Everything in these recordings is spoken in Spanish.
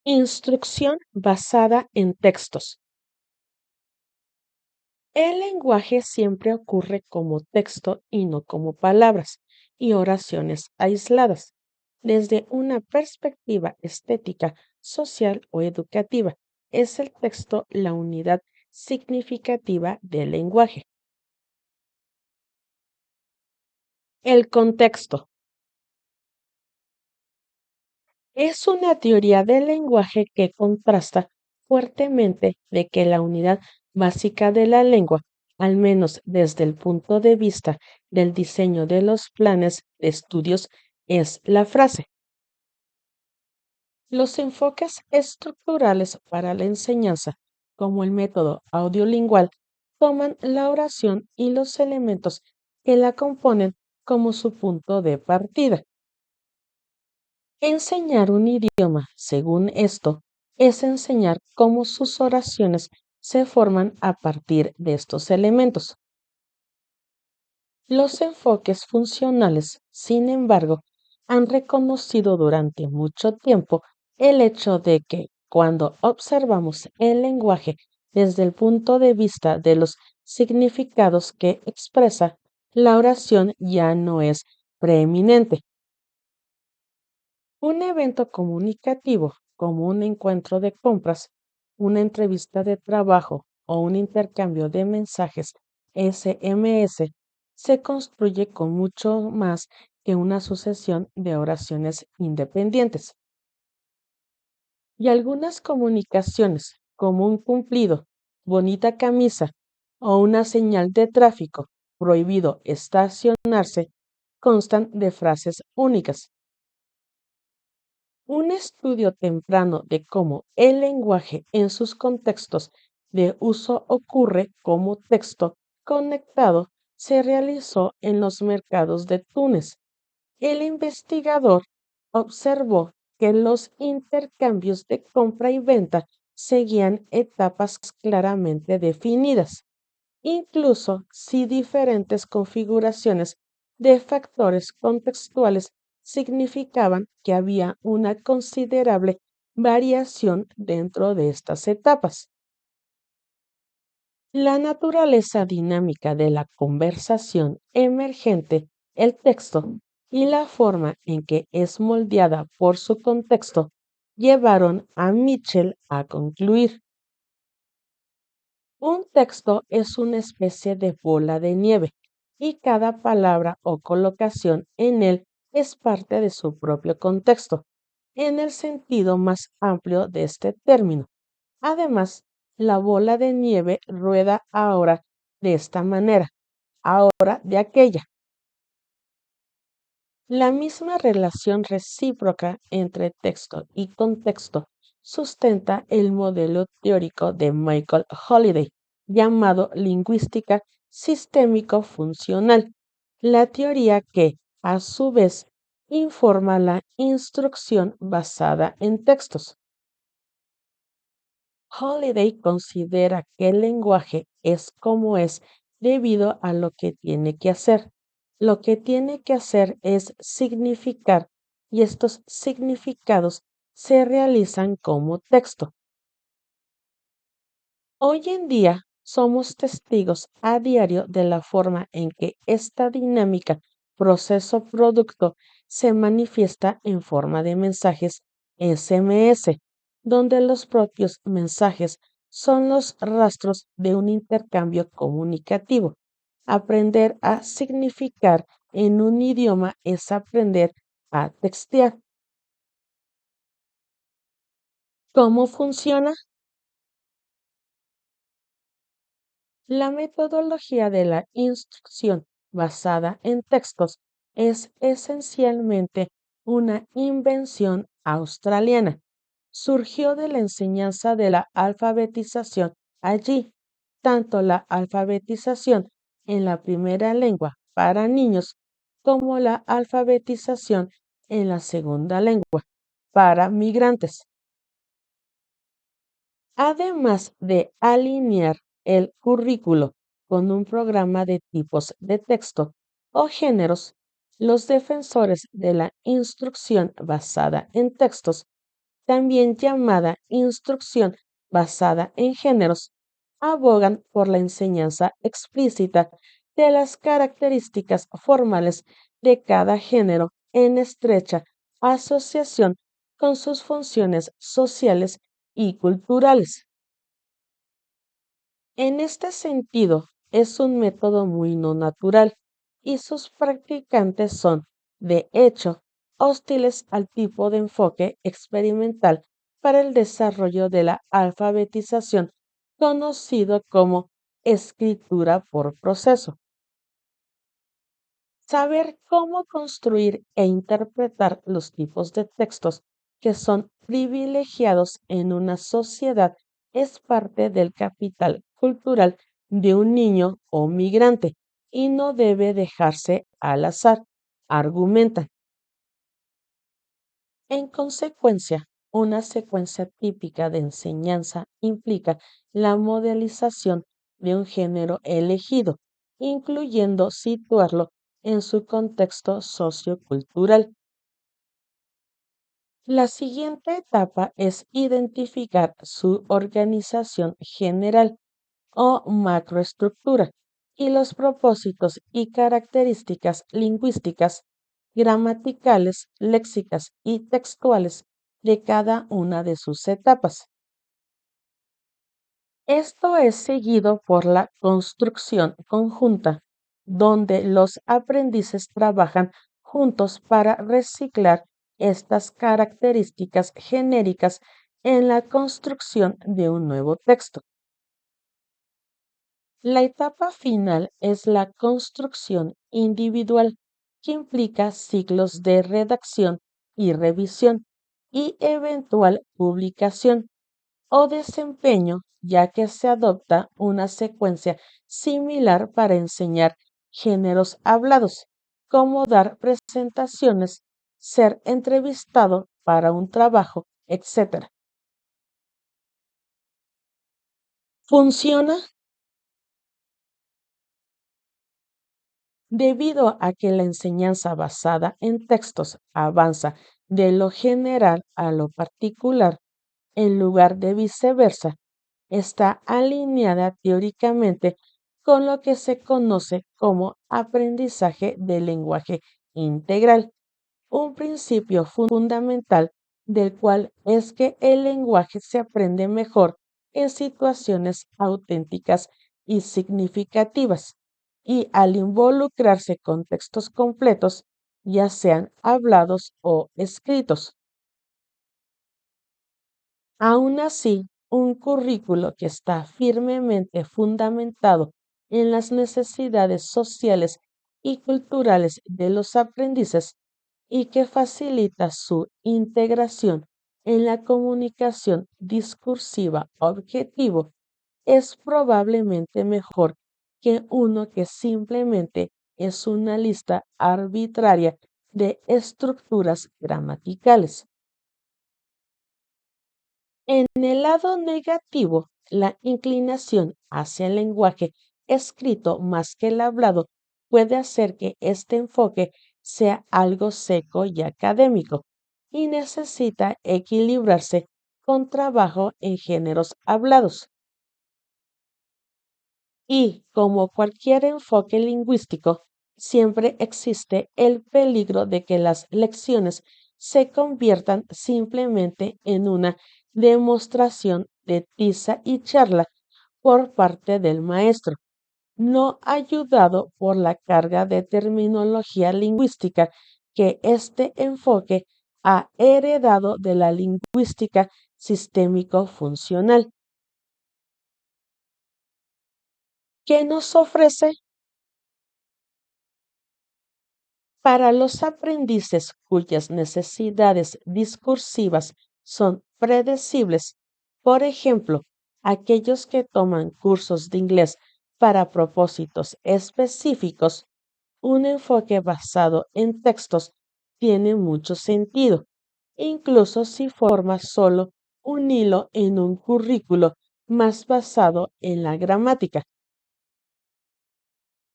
Instrucción basada en textos. El lenguaje siempre ocurre como texto y no como palabras y oraciones aisladas. Desde una perspectiva estética, social o educativa, es el texto la unidad significativa del lenguaje. El contexto. Es una teoría del lenguaje que contrasta fuertemente de que la unidad básica de la lengua, al menos desde el punto de vista del diseño de los planes de estudios, es la frase. Los enfoques estructurales para la enseñanza, como el método audiolingual, toman la oración y los elementos que la componen como su punto de partida. Enseñar un idioma, según esto, es enseñar cómo sus oraciones se forman a partir de estos elementos. Los enfoques funcionales, sin embargo, han reconocido durante mucho tiempo el hecho de que cuando observamos el lenguaje desde el punto de vista de los significados que expresa, la oración ya no es preeminente. Un evento comunicativo, como un encuentro de compras, una entrevista de trabajo o un intercambio de mensajes SMS, se construye con mucho más que una sucesión de oraciones independientes. Y algunas comunicaciones, como un cumplido, bonita camisa o una señal de tráfico, prohibido estacionarse, constan de frases únicas. Un estudio temprano de cómo el lenguaje en sus contextos de uso ocurre como texto conectado se realizó en los mercados de Túnez. El investigador observó que los intercambios de compra y venta seguían etapas claramente definidas, incluso si diferentes configuraciones de factores contextuales significaban que había una considerable variación dentro de estas etapas. La naturaleza dinámica de la conversación emergente, el texto y la forma en que es moldeada por su contexto llevaron a Mitchell a concluir: un texto es una especie de bola de nieve y cada palabra o colocación en él es parte de su propio contexto, en el sentido más amplio de este término. Además, la bola de nieve rueda ahora de esta manera, ahora de aquella. La misma relación recíproca entre texto y contexto sustenta el modelo teórico de Michael Holiday, llamado lingüística sistémico-funcional, la teoría que, a su vez, informa la instrucción basada en textos. Holiday considera que el lenguaje es como es debido a lo que tiene que hacer. Lo que tiene que hacer es significar y estos significados se realizan como texto. Hoy en día somos testigos a diario de la forma en que esta dinámica proceso-producto se manifiesta en forma de mensajes SMS, donde los propios mensajes son los rastros de un intercambio comunicativo. Aprender a significar en un idioma es aprender a textear. ¿Cómo funciona? La metodología de la instrucción basada en textos es esencialmente una invención australiana. Surgió de la enseñanza de la alfabetización allí, tanto la alfabetización en la primera lengua para niños como la alfabetización en la segunda lengua para migrantes. Además de alinear el currículo con un programa de tipos de texto o géneros, los defensores de la instrucción basada en textos también llamada instrucción basada en géneros, abogan por la enseñanza explícita de las características formales de cada género en estrecha asociación con sus funciones sociales y culturales. En este sentido, es un método muy no natural y sus practicantes son, de hecho, hostiles al tipo de enfoque experimental para el desarrollo de la alfabetización, conocido como escritura por proceso. Saber cómo construir e interpretar los tipos de textos que son privilegiados en una sociedad es parte del capital cultural de un niño o migrante y no debe dejarse al azar, argumentan. En consecuencia, una secuencia típica de enseñanza implica la modelización de un género elegido, incluyendo situarlo en su contexto sociocultural. La siguiente etapa es identificar su organización general o macroestructura y los propósitos y características lingüísticas, gramaticales, léxicas y textuales de cada una de sus etapas. Esto es seguido por la construcción conjunta, donde los aprendices trabajan juntos para reciclar estas características genéricas en la construcción de un nuevo texto. La etapa final es la construcción individual, que implica ciclos de redacción y revisión y eventual publicación o desempeño, ya que se adopta una secuencia similar para enseñar géneros hablados, como dar presentaciones, ser entrevistado para un trabajo, etc. Funciona debido a que la enseñanza basada en textos avanza de lo general a lo particular en lugar de viceversa. Está alineada teóricamente con lo que se conoce como aprendizaje del lenguaje integral, un principio fundamental del cual es que el lenguaje se aprende mejor en situaciones auténticas y significativas, y al involucrarse con textos completos, ya sean hablados o escritos. Aún así, un currículo que está firmemente fundamentado en las necesidades sociales y culturales de los aprendices y que facilita su integración en la comunicación discursiva objetivo es probablemente mejor que uno que simplemente es una lista arbitraria de estructuras gramaticales. En el lado negativo, la inclinación hacia el lenguaje escrito más que el hablado puede hacer que este enfoque sea algo seco y académico y necesita equilibrarse con trabajo en géneros hablados. Y como cualquier enfoque lingüístico, siempre existe el peligro de que las lecciones se conviertan simplemente en una demostración de tiza y charla por parte del maestro, no ayudado por la carga de terminología lingüística que este enfoque ha heredado de la lingüística sistémico-funcional. ¿Qué nos ofrece? Para los aprendices cuyas necesidades discursivas son predecibles, por ejemplo, aquellos que toman cursos de inglés para propósitos específicos, un enfoque basado en textos tiene mucho sentido, incluso si forma solo un hilo en un currículo más basado en la gramática.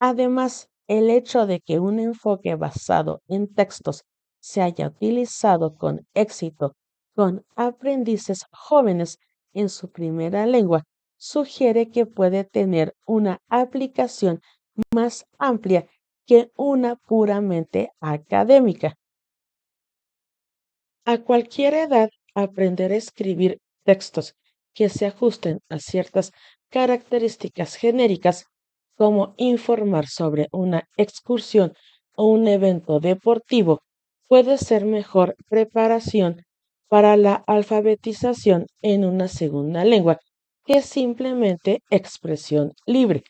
Además, el hecho de que un enfoque basado en textos se haya utilizado con éxito con aprendices jóvenes en su primera lengua sugiere que puede tener una aplicación más amplia que una puramente académica. A cualquier edad, aprender a escribir textos que se ajusten a ciertas características genéricas, como informar sobre una excursión o un evento deportivo, puede ser mejor preparación para la alfabetización en una segunda lengua que simplemente expresión libre.